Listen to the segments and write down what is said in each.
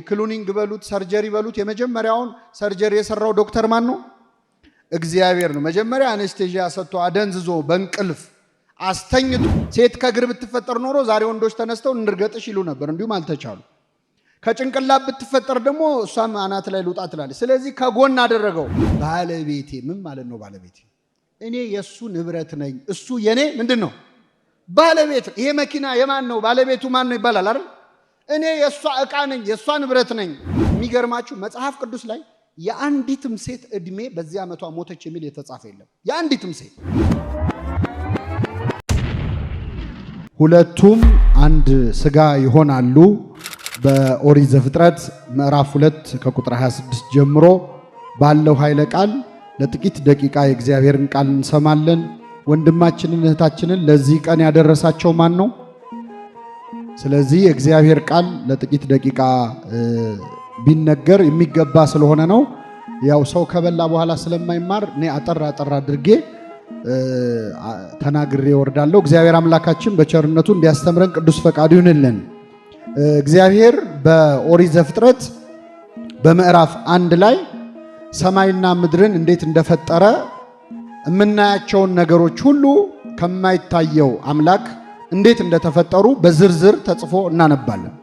ክሉኒንግ በሉት ሰርጀሪ በሉት የመጀመሪያውን ሰርጀሪ የሰራው ዶክተር ማን ነው? እግዚአብሔር ነው። መጀመሪያ አነስቴዥያ ሰጥቶ አደንዝዞ በእንቅልፍ አስተኝቶ ሴት ከእግር ብትፈጠር ኖሮ ዛሬ ወንዶች ተነስተው እንርገጥሽ ይሉ ነበር። እንዲሁም አልተቻሉ። ከጭንቅላት ብትፈጠር ደግሞ እሷም አናት ላይ ልውጣ ትላለች። ስለዚህ ከጎን አደረገው። ባለቤቴ ምን ማለት ነው? ባለቤቴ እኔ የሱ ንብረት ነኝ፣ እሱ የኔ ምንድን ነው? ባለቤት። ይሄ መኪና የማን ነው? ባለቤቱ ማን ነው ይባላል አይደል? እኔ የሷ ዕቃ ነኝ፣ የሷ ንብረት ነኝ። የሚገርማችሁ መጽሐፍ ቅዱስ ላይ የአንዲትም ሴት እድሜ በዚህ ዓመቷ ሞተች የሚል የተጻፈ የለም። የአንዲትም ሴት ሁለቱም አንድ ስጋ ይሆናሉ። በኦሪት ዘፍጥረት ምዕራፍ 2 ከቁጥር 26 ጀምሮ ባለው ኃይለ ቃል ለጥቂት ደቂቃ የእግዚአብሔርን ቃል እንሰማለን። ወንድማችንን እህታችንን ለዚህ ቀን ያደረሳቸው ማን ነው? ስለዚህ የእግዚአብሔር ቃል ለጥቂት ደቂቃ ቢነገር የሚገባ ስለሆነ ነው። ያው ሰው ከበላ በኋላ ስለማይማር እኔ አጠር አድርጌ ተናግሬ ወርዳለሁ። እግዚአብሔር አምላካችን በቸርነቱ እንዲያስተምረን ቅዱስ ፈቃዱ ይሁንልን። እግዚአብሔር በኦሪት ዘፍጥረት በምዕራፍ 1 ላይ ሰማይና ምድርን እንዴት እንደፈጠረ የምናያቸውን ነገሮች ሁሉ ከማይታየው አምላክ እንዴት እንደተፈጠሩ በዝርዝር ተጽፎ እናነባለን።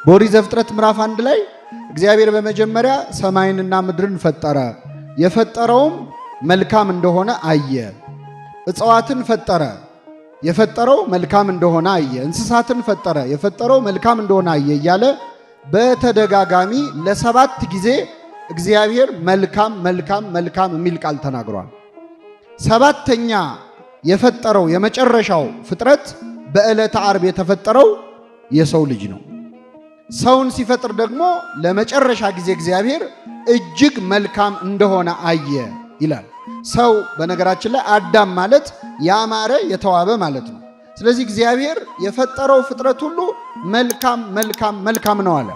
በኦሪት ዘፍጥረት ምዕራፍ 1 ላይ እግዚአብሔር በመጀመሪያ ሰማይንና ምድርን ፈጠረ። የፈጠረውም መልካም እንደሆነ አየ። እጽዋትን ፈጠረ። የፈጠረው መልካም እንደሆነ አየ። እንስሳትን ፈጠረ። የፈጠረው መልካም እንደሆነ አየ እያለ በተደጋጋሚ ለ7 ጊዜ እግዚአብሔር መልካም መልካም መልካም የሚል ቃል ተናግሯል። 7ተኛ የፈጠረው የመጨረሻው ፍጥረት በዕለተ ዓርብ የተፈጠረው የሰው ልጅ ነው። ሰውን ሲፈጥር ደግሞ ለመጨረሻ ጊዜ እግዚአብሔር እጅግ መልካም እንደሆነ አየ ይላል። ሰው በነገራችን ላይ አዳም ማለት ያማረ የተዋበ ማለት ነው። ስለዚህ እግዚአብሔር የፈጠረው ፍጥረት ሁሉ መልካም መልካም መልካም ነው አለ።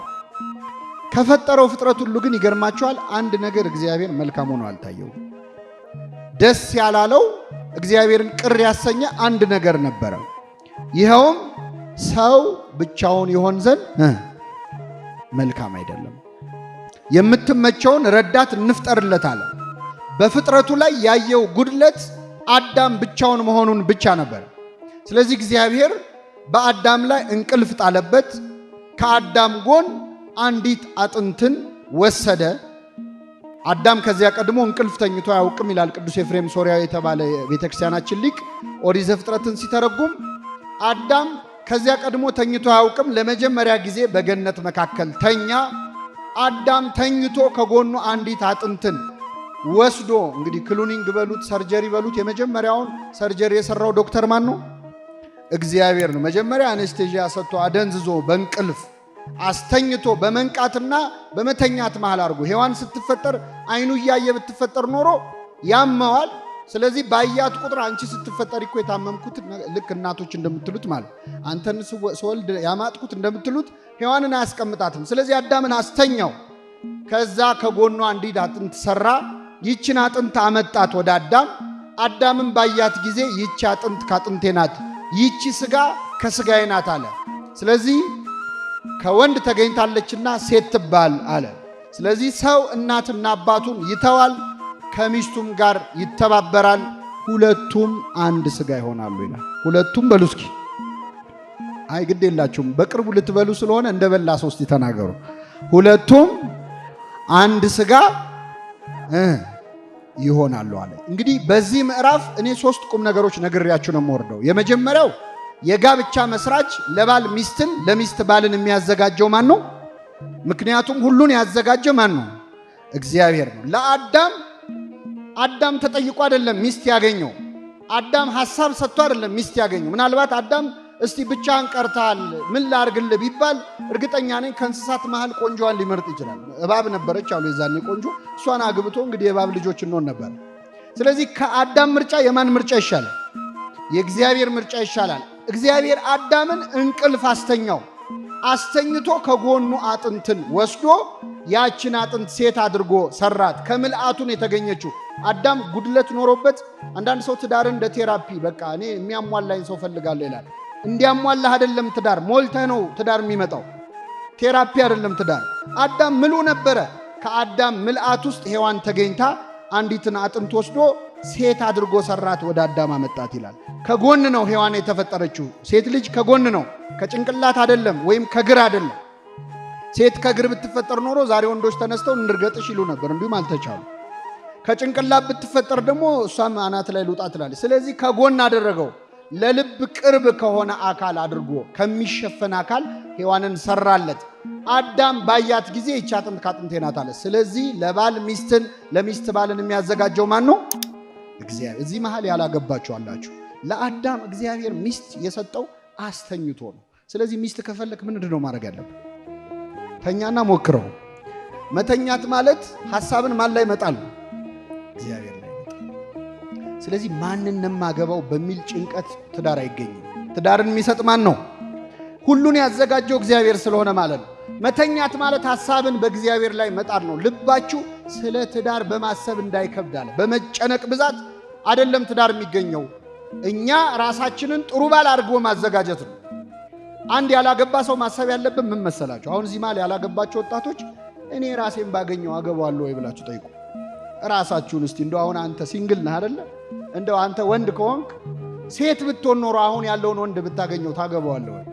ከፈጠረው ፍጥረት ሁሉ ግን ይገርማቸዋል፣ አንድ ነገር እግዚአብሔር መልካም ሆኖ አልታየው። ደስ ያላለው እግዚአብሔርን ቅር ያሰኘ አንድ ነገር ነበረ። ይኸውም ሰው ብቻውን ይሆን ዘንድ መልካም አይደለም፣ የምትመቸውን ረዳት እንፍጠርለት አለ። በፍጥረቱ ላይ ያየው ጉድለት አዳም ብቻውን መሆኑን ብቻ ነበር። ስለዚህ እግዚአብሔር በአዳም ላይ እንቅልፍ ጣለበት። ከአዳም ጎን አንዲት አጥንትን ወሰደ። አዳም ከዚያ ቀድሞ እንቅልፍ ተኝቶ አያውቅም ይላል ቅዱስ ኤፍሬም ሶርያዊ የተባለ ቤተክርስቲያናችን ሊቅ ኦሪት ዘፍጥረትን ሲተረጉም። አዳም ከዚያ ቀድሞ ተኝቶ አያውቅም። ለመጀመሪያ ጊዜ በገነት መካከል ተኛ። አዳም ተኝቶ ከጎኑ አንዲት አጥንትን ወስዶ እንግዲህ ክሉኒንግ በሉት ሰርጀሪ በሉት የመጀመሪያውን ሰርጀሪ የሰራው ዶክተር ማን ነው? እግዚአብሔር ነው። መጀመሪያ አነስቴዥያ ሰጥቶ አደንዝዞ በእንቅልፍ አስተኝቶ በመንቃትና በመተኛት መሃል አድርጎ ሔዋን ስትፈጠር አይኑ እያየ ብትፈጠር ኖሮ ያመዋል። ስለዚህ ባያት ቁጥር አንቺ ስትፈጠር እኮ የታመምኩት ልክ እናቶች እንደምትሉት ማለት አንተን ስወልድ ያማጥኩት እንደምትሉት ሔዋንን አያስቀምጣትም። ስለዚህ አዳምን አስተኛው። ከዛ ከጎኗ አንዲት አጥንት ሰራ። ይችን አጥንት አመጣት ወደ አዳም። አዳምን ባያት ጊዜ ይቺ አጥንት ካጥንቴ ናት፣ ይቺ ስጋ ከስጋዬ ናት አለ። ስለዚህ ከወንድ ተገኝታለችና ሴት ትባል አለ። ስለዚህ ሰው እናትና አባቱን ይተዋል፣ ከሚስቱም ጋር ይተባበራል፣ ሁለቱም አንድ ስጋ ይሆናሉ ይላል። ሁለቱም በሉ እስኪ። አይ ግድ የላችሁም በቅርቡ ልትበሉ ስለሆነ እንደበላ ሶስት ተናገሩ። ሁለቱም አንድ ስጋ ይሆናሉ አለ። እንግዲህ በዚህ ምዕራፍ እኔ 3 ቁም ነገሮች ነግሬያችሁ ነው የምወርደው። የመጀመሪያው የጋብቻ መስራች ለባል ሚስትን፣ ለሚስት ባልን የሚያዘጋጀው ማን ነው? ምክንያቱም ሁሉን ያዘጋጀ ማን ነው? እግዚአብሔር ነው። አዳም ተጠይቆ አይደለም ሚስት ያገኘው። አዳም ሐሳብ ሰጥቶ አይደለም ሚስት ያገኘው። ምናልባት አዳም እስቲ ብቻህን ቀርተሃል ምን ላርግልህ ቢባል እርግጠኛ ነኝ ከእንስሳት መሃል ቆንጆዋን ሊመርጥ ይችላል። እባብ ነበረች አሉ የዛኔ ቆንጆ። እሷን አግብቶ እንግዲህ የእባብ ልጆች እንሆን ነበር። ስለዚህ ከአዳም ምርጫ የማን ምርጫ ይሻላል? የእግዚአብሔር ምርጫ ይሻላል። እግዚአብሔር አዳምን እንቅልፍ አስተኝቶ ከጎኑ አጥንትን ወስዶ ያችን አጥንት ሴት አድርጎ ሰራት። ከምልአቱን የተገኘችው አዳም ጉድለት ኖሮበት። አንዳንድ ሰው ትዳር እንደ ቴራፒ በቃ እኔ የሚያሟላኝ ሰው ፈልጋለሁ ይላል። እንዲያሟላህ አይደለም ትዳር ሞልተህ ነው ትዳር የሚመጣው። ቴራፒ አይደለም ትዳር። አዳም ምሉ ነበረ። ከአዳም ምልአት ውስጥ ሔዋን ተገኝታ አንዲትን አጥንት ወስዶ ሴት አድርጎ ሰራት፣ ወደ አዳም አመጣት ይላል። ከጎን ነው ሔዋን የተፈጠረችው። ሴት ልጅ ከጎን ነው፣ ከጭንቅላት አይደለም ወይም ከግር አይደለም። ሴት ከግር ብትፈጠር ኖሮ ዛሬ ወንዶች ተነስተው እንርገጥሽ ይሉ ነበር፣ እንዲሁም አልተቻሉ። ከጭንቅላት ብትፈጠር ደግሞ እሷም አናት ላይ ልውጣ ትላለች። ስለዚህ ከጎን አደረገው። ለልብ ቅርብ ከሆነ አካል አድርጎ ከሚሸፈን አካል ሔዋንን ሰራለት። አዳም ባያት ጊዜ ይህች አጥንት ከአጥንቴ ናት አለ። ስለዚህ ለባል ሚስትን፣ ለሚስት ባልን የሚያዘጋጀው ማን ነው? እግዚአብሔር። እዚህ መሃል ያላገባችሁ አላችሁ። ለአዳም እግዚአብሔር ሚስት የሰጠው አስተኝቶ ነው። ስለዚህ ሚስት ከፈለክ ምንድን ነው ማድረግ ያለብን? ተኛና ሞክረው። መተኛት ማለት ሐሳብን ማን ላይ መጣል ነው? እግዚአብሔር ላይ መጣል። ስለዚህ ማንን ማገባው በሚል ጭንቀት ትዳር አይገኝም። ትዳርን የሚሰጥ ማን ነው? ሁሉን ያዘጋጀው እግዚአብሔር ስለሆነ ማለት ነው። መተኛት ማለት ሐሳብን በእግዚአብሔር ላይ መጣል ነው። ልባችሁ ስለ ትዳር በማሰብ እንዳይከብድ አለ። በመጨነቅ ብዛት አይደለም ትዳር የሚገኘው። እኛ ራሳችንን ጥሩ ባል አድርጎ ማዘጋጀት ነው። አንድ ያላገባ ሰው ማሰብ ያለብን ምን መሰላችሁ? አሁን እዚህ ማለት ያላገባችሁ ወጣቶች እኔ ራሴን ባገኘው አገባዋለሁ ወይ ብላችሁ ጠይቁ ራሳችሁን እስቲ። እንደው አሁን አንተ ሲንግል ነህ አይደለ? እንደው አንተ ወንድ ከሆንክ ሴት ብትሆን ኖሮ አሁን ያለውን ወንድ ብታገኘው ታገባዋለህ ወይ?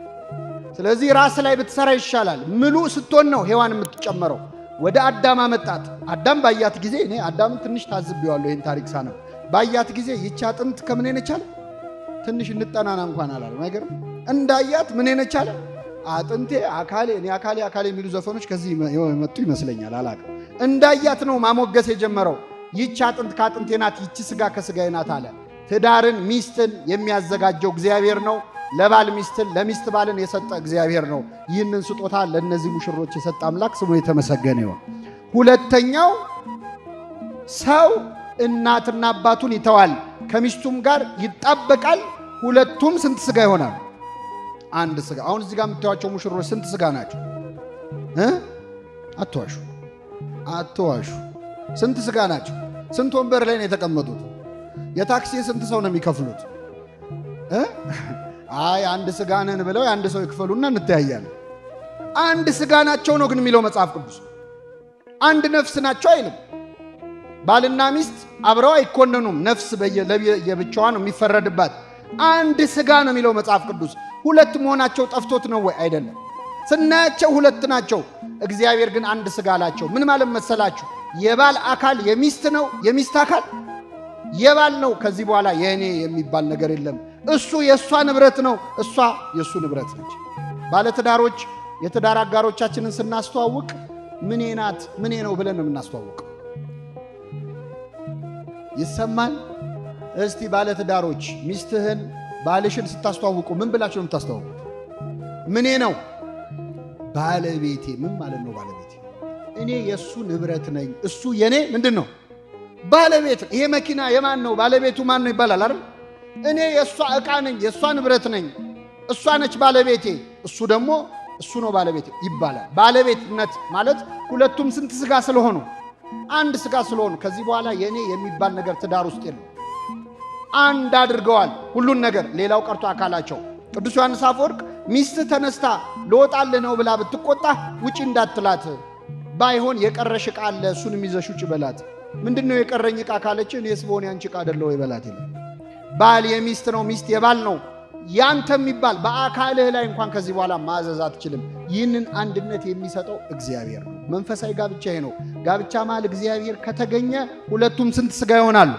ስለዚህ ራስ ላይ ብትሰራ ይሻላል። ምሉ ስትሆን ነው ሔዋን የምትጨመረው። ወደ አዳም አመጣት። አዳም ባያት ጊዜ እኔ አዳምን ትንሽ ታዝቤዋለሁ። ይህን ታሪክ ሳነብ ባያት ጊዜ ይህች አጥንት ከምን ነቻለ? ትንሽ እንጠናና እንኳን አላለም። አይገርም? እንዳያት ምን ነቻለ? አጥንቴ አካሌ፣ እኔ አካሌ አካሌ የሚሉ ዘፈኖች ከዚህ የመጡ ይመስለኛል። አላውቅም። እንዳያት ነው ማሞገስ የጀመረው። ይህች አጥንት ከአጥንቴ ናት፣ ይህች ስጋ ከስጋዬ ናት አለ። ትዳርን ሚስትን የሚያዘጋጀው እግዚአብሔር ነው። ለባል ሚስትን፣ ለሚስት ባልን የሰጠ እግዚአብሔር ነው። ይህንን ስጦታ ለእነዚህ ሙሽሮች የሰጠ አምላክ ስሙ የተመሰገነ ይሁን። ሁለተኛው ሰው እናትና አባቱን ይተዋል፣ ከሚስቱም ጋር ይጣበቃል፣ ሁለቱም ስንት ስጋ ይሆናል? አንድ ስጋ። አሁን እዚህ ጋር የምታዩቸው ሙሽሮች ስንት ስጋ ናቸው? አትዋሹ፣ አትዋሹ። ስንት ስጋ ናቸው? ስንት ወንበር ላይ ነው የተቀመጡት? የታክሲ ስንት ሰው ነው የሚከፍሉት? አይ አንድ ስጋ ነን ብለው የአንድ ሰው ይክፈሉና እንተያያለን። አንድ ስጋ ናቸው ነው ግን የሚለው መጽሐፍ ቅዱስ። አንድ ነፍስ ናቸው አይልም። ባልና ሚስት አብረው አይኮነኑም። ነፍስ የብቻዋ ነው የሚፈረድባት። አንድ ስጋ ነው የሚለው መጽሐፍ ቅዱስ። ሁለት መሆናቸው ጠፍቶት ነው ወይ? አይደለም። ስናያቸው ሁለት ናቸው። እግዚአብሔር ግን አንድ ስጋ አላቸው። ምን ማለት መሰላችሁ? የባል አካል የሚስት ነው፣ የሚስት አካል የባል ነው። ከዚህ በኋላ የእኔ የሚባል ነገር የለም። እሱ የእሷ ንብረት ነው፣ እሷ የእሱ ንብረት ነች። ባለትዳሮች የትዳር አጋሮቻችንን ስናስተዋውቅ ምኔ ናት ምኔ ነው ብለን ነው የምናስተዋውቀው። ይሰማል? እስቲ ባለትዳሮች ሚስትህን ባልሽን ስታስተዋውቁ ምን ብላችሁ ነው የምታስተዋውቁት? ምኔ ነው? ባለቤቴ። ምን ማለት ነው ባለቤቴ? እኔ የእሱ ንብረት ነኝ፣ እሱ የኔ ምንድን ነው? ባለቤት። ይሄ መኪና የማን ነው? ባለቤቱ ማን ነው ይባላል አይደል? እኔ የእሷ ዕቃ ነኝ፣ የእሷ ንብረት ነኝ፣ እሷ ነች ባለቤቴ፣ እሱ ደግሞ እሱ ነው ባለቤቴ ይባላል። ባለቤትነት ማለት ሁለቱም ስንት ስጋ ስለሆኑ? አንድ ስጋ ስለሆኑ ከዚህ በኋላ የኔ የሚባል ነገር ትዳር ውስጥ የለም። አንድ አድርገዋል ሁሉን ነገር፣ ሌላው ቀርቶ አካላቸው። ቅዱስ ዮሐንስ አፈወርቅ ሚስት ተነስታ ልወጣልህ ነው ብላ ብትቆጣ ውጪ እንዳትላት፣ ባይሆን የቀረሽ ዕቃ አለ እሱንም ይዘሽ ውጪ በላት። ምንድነው የቀረኝ ዕቃ ካለች እኔስ በሆነ ያንቺ ዕቃ አይደለ ወይ በላት ይላል። ባል የሚስት ነው፣ ሚስት የባል ነው። ያንተ የሚባል በአካልህ ላይ እንኳን ከዚህ በኋላ ማዘዝ አትችልም። ይህንን አንድነት የሚሰጠው እግዚአብሔር ነው። መንፈሳዊ ጋብቻ ይሄ ነው። ጋብቻ ማለት እግዚአብሔር ከተገኘ ሁለቱም ስንት ስጋ ይሆናሉ?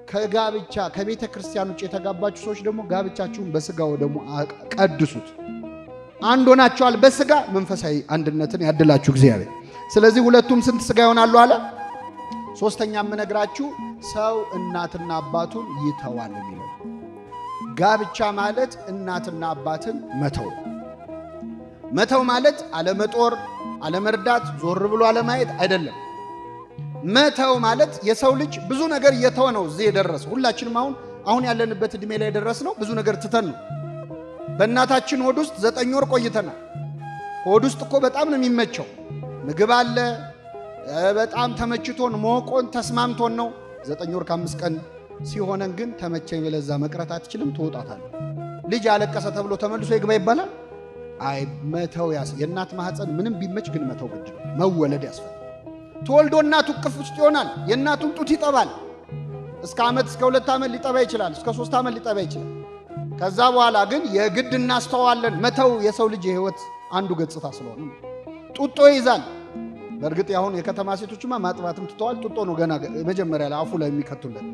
ከጋብቻ ከቤተ ክርስቲያን ውጭ የተጋባችሁ ሰዎች ደግሞ ጋብቻችሁን በስጋው ደግሞ ቀድሱት። አንድ ሆናችኋል በስጋ። መንፈሳዊ አንድነትን ያድላችሁ እግዚአብሔር። ስለዚህ ሁለቱም ስንት ስጋ ይሆናሉ አለ። ሶስተኛ የምነግራችሁ ሰው እናትና አባቱን ይተዋል የሚለው። ጋብቻ ማለት እናትና አባትን መተው። መተው ማለት አለመጦር፣ አለመርዳት፣ ዞር ብሎ አለማየት አይደለም። መተው ማለት የሰው ልጅ ብዙ ነገር እየተወ ነው እዚህ የደረሰው። ሁላችንም አሁን ያለንበት ዕድሜ ላይ የደረስነው ብዙ ነገር ትተን ነው። በእናታችን ሆድ ውስጥ 9 ወር ቆይተናል። ሆድ ውስጥ እኮ በጣም ነው የሚመቸው። ምግብ አለ፣ በጣም ተመችቶን ሞቆን ተስማምቶን ነው። 9 ወር ከ5 ቀን ሲሆነን ግን ተመቸኝ ብለህ እዛ መቅረት አትችልም፣ ትወጣታለህ። ልጅ አለቀሰ ተብሎ ተመልሶ ይግባ ይባላል? አይ መተው የእናት ማህፀን ምንም ቢመች ግን መተው ግድ ነው። መወለድ ያስፈልጋል። ተወልዶ እናቱ እቅፍ ውስጥ ይሆናል። የእናቱን ጡት ይጠባል። እስከ ዓመት እስከ 2 ዓመት ሊጠባ ይችላል። እስከ 3 ዓመት ሊጠባ ይችላል። ከዛ በኋላ ግን የግድ እናስተዋለን። መተው የሰው ልጅ የህይወት አንዱ ገጽታ ስለሆነ ጡጦ ይይዛል። በእርግጥ ያሁን የከተማ ሴቶችማ ማጥባትም ትተዋል። ጡጦ ነው ገና መጀመሪያ ላይ አፉ ላይ የሚከቱለት።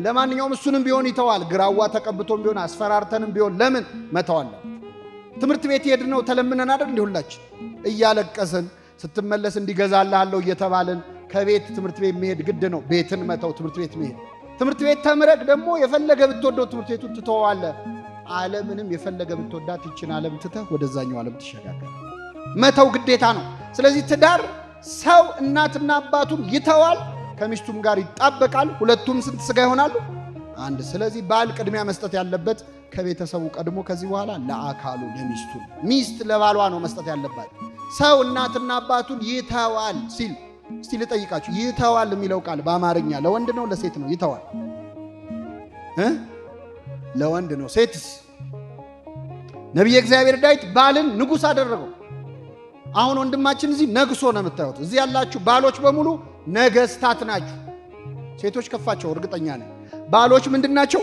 ለማንኛውም እሱንም ቢሆን ይተዋል። ግራዋ ተቀብቶም ቢሆን አስፈራርተንም ቢሆን ለምን መተዋለን? ትምህርት ቤት ሄድነው ተለምነን አይደል እንዴ? ሁላችን እያለቀስን ስትመለስ እንዲገዛልሃለሁ እየተባልን ከቤት ትምህርት ቤት መሄድ ግድ ነው። ቤትን መተው ትምህርት ቤት መሄድ። ትምህርት ቤት ተምረክ ደግሞ የፈለገ ብትወደው ትምህርት ቤቱን ትተዋለህ። ዓለምንም የፈለገ ብትወዳት ይችን ዓለም ትተህ ወደዛኛው ዓለም ትሸጋገር። መተው ግዴታ ነው። ስለዚህ ትዳር ሰው እናትና አባቱን ይተዋል፣ ከሚስቱም ጋር ይጣበቃል። ሁለቱም ስንት ሥጋ ይሆናሉ? አንድ። ስለዚህ ባል ቅድሚያ መስጠት ያለበት ከቤተሰቡ ቀድሞ ከዚህ በኋላ ለአካሉ ለሚስቱ፣ ሚስት ለባሏ ነው መስጠት ያለባት። ሰው እናትና አባቱን ይተዋል ሲል እስቲ ልጠይቃችሁ፣ ይተዋል የሚለው ቃል በአማርኛ ለወንድ ነው ለሴት ነው? ይተዋል ለወንድ ነው። ሴትስ? ነቢየ እግዚአብሔር ዳዊት ባልን ንጉሥ አደረገው። አሁን ወንድማችን እዚህ ነግሶ ነው የምታዩት። እዚህ ያላችሁ ባሎች በሙሉ ነገስታት ናችሁ። ሴቶች ከፋቸው እርግጠኛ ነኝ። ባሎች ምንድን ናቸው?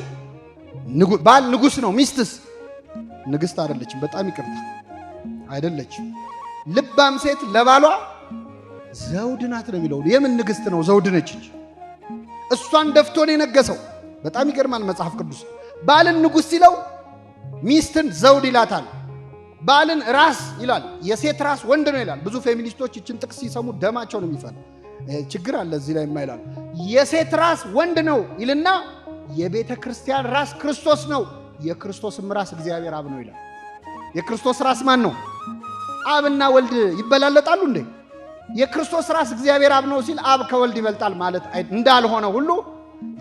ባል ንጉሥ ነው። ሚስትስ ንግሥት አይደለችም። በጣም ይቅርታ አይደለችም። ልባም ሴት ለባሏ ዘውድ ናት ነው የሚለው። የምን ንግሥት ነው? ዘውድ ነች እንጂ እሷን ደፍቶ ነው የነገሰው። በጣም ይገርማል መጽሐፍ ቅዱስ። ባልን ንጉሥ ሲለው ሚስትን ዘውድ ይላታል። ባልን ራስ ይላል። የሴት ራስ ወንድ ነው ይላል። ብዙ ፌሚኒስቶች ይችን ጥቅስ ሲሰሙ ደማቸው ነው የሚፈል። ችግር አለ እዚህ ላይ የማይላሉ። የሴት ራስ ወንድ ነው ይልና የቤተ ክርስቲያን ራስ ክርስቶስ ነው፣ የክርስቶስም ራስ እግዚአብሔር አብ ነው ይላል። የክርስቶስ ራስ ማን ነው? አብና ወልድ ይበላለጣሉ እንዴ? የክርስቶስ ራስ እግዚአብሔር አብ ነው ሲል አብ ከወልድ ይበልጣል ማለት እንዳልሆነ ሁሉ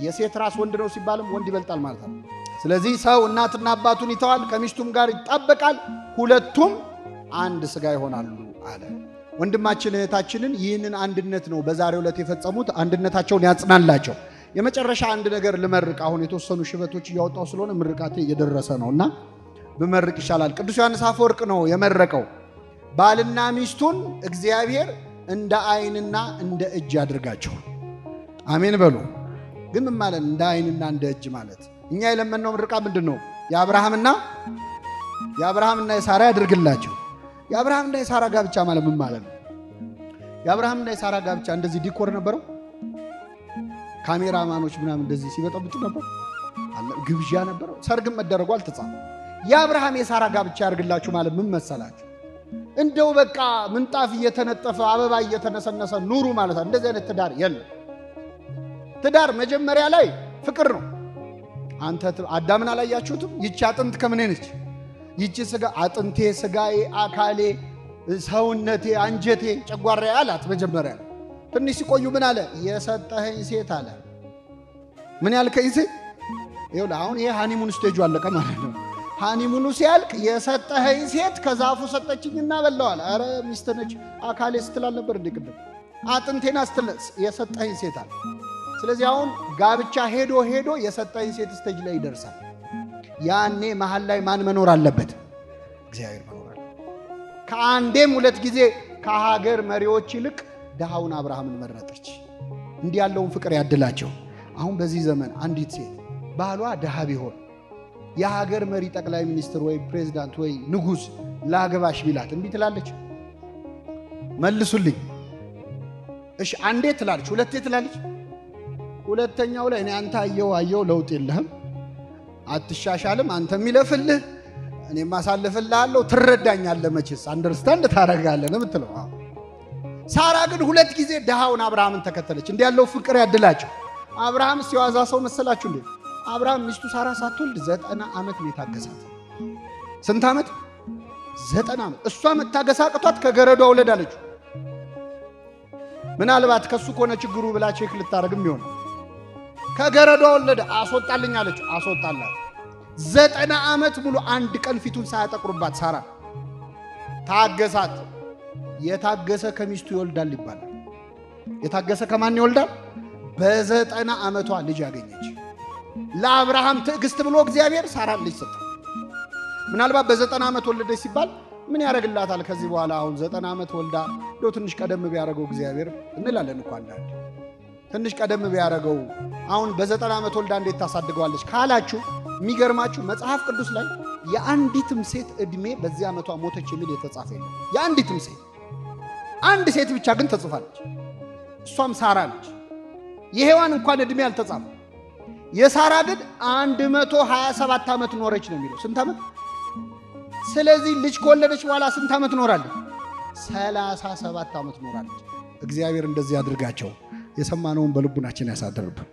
የሴት ራስ ወንድ ነው ሲባልም ወንድ ይበልጣል ማለት ነው። ስለዚህ ሰው እናትና አባቱን ይተዋል፣ ከሚስቱም ጋር ይጣበቃል፣ ሁለቱም አንድ ሥጋ ይሆናሉ አለ። ወንድማችን እህታችንን ይህንን አንድነት ነው በዛሬው ዕለት የፈጸሙት። አንድነታቸውን ያጽናላቸው። የመጨረሻ አንድ ነገር ልመርቅ። አሁን የተወሰኑ ሽበቶች እያወጣው ስለሆነ ምርቃቴ እየደረሰ ነውና ብመርቅ ይሻላል። ቅዱስ ዮሐንስ አፈወርቅ ነው የመረቀው። ባልና ሚስቱን እግዚአብሔር እንደ ዓይንና እንደ እጅ ያድርጋቸው። አሜን በሉ። ግን ምን ማለት እንደ ዓይንና እንደ እጅ ማለት? እኛ የለመነው ምርቃ ምንድን ነው? የአብርሃምና የሳራ ያድርግላቸው። የአብርሃምና የሳራ ጋብቻ ማለት ምን ማለት ነው? የአብርሃምና የሳራ ጋብቻ እንደዚህ ዲኮር ነበረው? ካሜራማኖች ምናምን እንደዚህ ሲበጠብጡ ነበር? ግብዣ ነበረው? ሰርግም መደረጉ አልተጻፈም። የአብርሃም የሳራ ጋብቻ ያድርግላችሁ ማለት ምን መሰላችሁ? እንደው በቃ ምንጣፍ እየተነጠፈ አበባ እየተነሰነሰ ኑሩ ማለት ነው። እንደዚህ አይነት ትዳር የለም። ትዳር መጀመሪያ ላይ ፍቅር ነው። አንተ አዳምን አላያችሁትም? ይቺ አጥንት ከምን ነች? ይቺ ስጋ አጥንቴ፣ ስጋዬ፣ አካሌ፣ ሰውነቴ፣ አንጀቴ፣ ጨጓራዬ አላት መጀመሪያ። ትንሽ ሲቆዩ ምን አለ? የሰጠኸኝ ሴት አለ። ምን ያልከኝ ሴት? ይኸውልህ አሁን ይሄ ሃኒሙን ስቴጁ አለቀ ማለት ነው። ሃኒሙኑ ሲያልቅ የሰጠኸኝ ሴት ከዛፉ ሰጠችኝና በላዋል። አረ ሚስት ነች አካሌ ስትላል ነበር እንዴ ቅድም? አጥንቴና ስትል የሰጠኸኝ ሴት አለ። ስለዚህ አሁን ጋብቻ ሄዶ የሰጠኝ ሴት ስቴጅ ላይ ይደርሳል። ያኔ መሀል ላይ ማን መኖር አለበት? እግዚአብሔር መኖር አለበት። ከአንዴም 2 ጊዜ ከሀገር መሪዎች ይልቅ ድሃውን አብርሃምን መረጠች። እንዲህ ያለውን ፍቅር ያድላቸው። አሁን በዚህ ዘመን አንዲት ሴት ባሏ ድሃ ቢሆን የሀገር መሪ ጠቅላይ ሚኒስትር ወይ ፕሬዝዳንት ወይ ንጉሥ ላገባሽ ቢላት እንዲህ ትላለች? መልሱልኝ። እሺ አንዴ ትላለች፣ 2 ትላለች። ሁለተኛው ላይ እኔ አንተ አየው ለውጥ የለህም፣ አትሻሻልም፣ አንተ የሚለፍልህ እኔ ማሳልፍልሃለሁ፣ ትረዳኛለህ፣ መቼስ አንደርስታንድ ታረጋለህ ነው የምትለው። ሳራ ግን 2 ጊዜ ድሃውን አብርሃምን ተከተለች። እንዲህ ያለው ፍቅር ያድላቸው። አብርሃም ሲዋዛ ሰው መሰላችሁ እንዴ? አብርሃም ሚስቱ ሳራ ሳትወልድ 90 ዓመት ነው የታገሳት። ስንት ዓመት? 90 ዓመት። እሷ መታገስ አቅቷት ከገረዷ ወለድ አለችው። ምናልባት ከሱ ከሆነ ችግሩ ብላ ቼክ ልታረግም ይሆን። ከገረዷ ወለደ፣ አስወጣልኝ አለችው፣ አስወጣላት። 90 ዓመት ሙሉ አንድ ቀን ፊቱን ሳያጠቁርባት ሳራ ታገሳት። የታገሰ ከሚስቱ ይወልዳል ይባላል። የታገሰ ከማን ይወልዳል? በ90 ዓመቷ ልጅ ያገኘች። ለአብርሃም ትዕግስት ብሎ እግዚአብሔር ሳራን ልጅ ሰጠ። ምናልባት በ90 ዓመት ወለደች ሲባል ምን ያደርግላታል ከዚህ በኋላ አሁን 90 ዓመት ወልዳ እንደው ትንሽ ቀደም ቢያደርገው እግዚአብሔር እንላለን እኮ አንዳንዴ ትንሽ ቀደም ቢያደርገው አሁን በ90 ዓመት ወልዳ እንዴት ታሳድገዋለች ካላችሁ የሚገርማችሁ መጽሐፍ ቅዱስ ላይ የአንዲትም ሴት እድሜ በዚህ ዓመቷ ሞተች የሚል የተጻፈ የለም። የአንዲትም ሴት አንድ ሴት ብቻ ግን ተጽፋለች። እሷም ሳራ ነች። የሔዋን እንኳን እድሜ አልተጻፈ። የሳራ ግን 127 ዓመት ኖረች ነው የሚለው። ስንት ዓመት? ስለዚህ ልጅ ከወለደች በኋላ ስንት ዓመት ኖራለች? 37 ዓመት ኖራለች። እግዚአብሔር እንደዚህ ያድርጋቸው። የሰማነውን በልቡናችን ያሳድርብን።